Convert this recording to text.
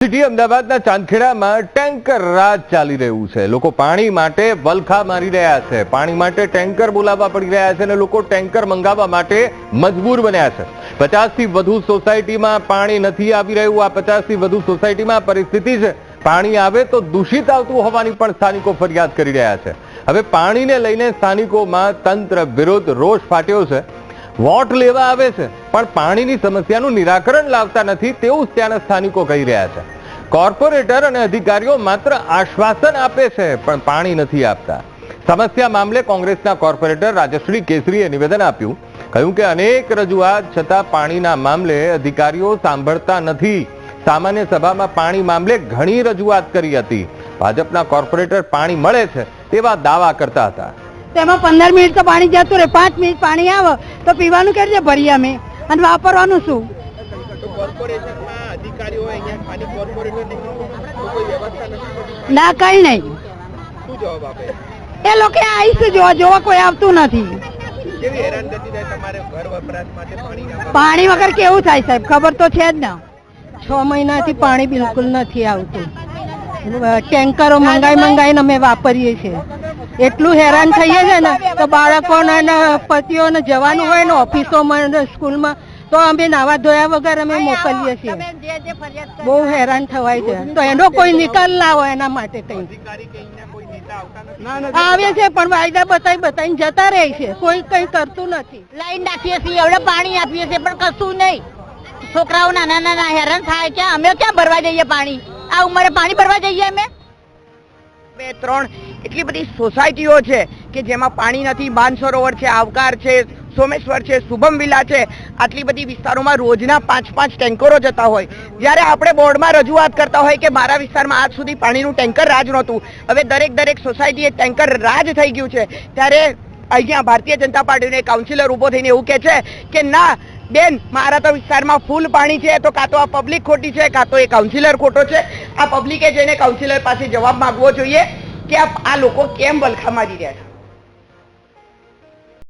City અમદાવાદના ચાંદખેડામાં tanker રાજ ચાલી રહ્યું છે। લોકો પાણી માટે વલખા મારી રહ્યા છે, પાણી માટે ટેન્કર બોલાવવા પડી રહ્યા છે અને લોકો ટેન્કર મંગાવવા માટે મજબૂર બન્યા છે। 50 થી વધુ સોસાયટીમાં પાણી નથી આવી રહ્યું। આ 50 થી વધુ સોસાયટીમાં પરિસ્થિતિ છે પાણી આવે તો દૂષિત આવતું હોવાની પણ સ્થાનિકો ફરિયાદ કરી રહ્યા છે। હવે પાણીને લઈને સ્થાનિકોમાં તંત્ર વિરુદ્ધ રોષ ફાટ્યો છે। વોટ લેવા આવે છે પણ પાણીની સમસ્યાનું નિરાકરણ લાવતા નથી તેવું ત્યાંના સ્થાનિકો કહી રહ્યા છે। કોર્પોરેટર અને અધિકારીઓ માત્ર આશ્વાસન આપે છે પણ પાણી નથી આપતા। સમસ્યા મામલે કોંગ્રેસના કોર્પોરેટર રાજશ્રી કેસરીએ નિવેદન આપ્યું, કહ્યું કે અનેક રજૂઆત છતાં પાણીના મામલે અધિકારીઓ સાંભળતા નથી। સામાન્ય સભામાં પાણી મામલે ઘણી રજૂઆત કરી હતી। ભાજપના કોર્પોરેટર પાણી મળે છે તેવા દાવા કરતા હતા। તેમાં 15 મિનિટ તો પાણી જતું રહે, 5 મિનિટ પાણી આવે તો પીવાનું કેવી રીતે ભરીએ અમે અને વાપરવાનું શું? ના, કઈ નહીં। એ લોકો આવીશું જોવા કોઈ આવતું નથી। પાણી વગર કેવું થાય સાહેબ, ખબર તો છે જ ને। 6 મહિનાથી પાણી બિલકુલ નથી આવતું। ટેન્કરો મંગાઈને અમે વાપરીએ છીએ। એટલું હેરાન થઈએ છે ને તો બાળકોને પતિઓને જવાનું હોય ને ઓફિસોમાં સ્કૂલમાં તો અમે નાવા ધોયા વગર અમે મોકલીએ છીએ। બહુ હેરાન થવાય છે તો એનો કોઈ નિકાલ ના હોય એના માટે કઈ આવે છે પણ વાયદા બતાવીને જતા રહે છે, કોઈ કઈ કરતું નથી। લાઈન નાખીએ છીએ, હવે પાણી આપીએ છીએ પણ કશું નહીં। છોકરાઓ નાના હેરાન થાય છે। અમે ક્યાં ભરવા જઈએ પાણી? આ ઉંમરે પાણી ભરવા જઈએ અમે? 2-3 એટલી બધી સોસાયટીઓ છે કે જેમાં પાણી નથી। માનસરોવર છે, આવકાર છે, સોમેશ્વર છે, શુભમ વિલા છે, આટલી બધી વિસ્તારોમાં રોજના 5-5 ટેન્કરો જતા હોય। જ્યારે આપણે બોર્ડમાં રજૂઆત કરતા હોય કે મારા વિસ્તારમાં આજ સુધી પાણીનું ટેન્કર રાજ નહોતું, હવે દરેક સોસાયટીએ ટેન્કર રાજ થઈ ગયું છે, ત્યારે અહીંયા ભારતીય જનતા પાર્ટીનો એક કાઉન્સિલર ઊભો થઈને એવું કહે છે કે ના બેન, મારા તો વિસ્તારમાં ફૂલ પાણી છે, તો કાં તો આ પબ્લિક ખોટી છે કાં તો એ કાઉન્સિલર ખોટો છે। આ પબ્લિકે જઈને કાઉન્સિલર પાસે જવાબ માંગવો જોઈએ કે આ લોકો કેમ વલખા મારી રહ્યા છે।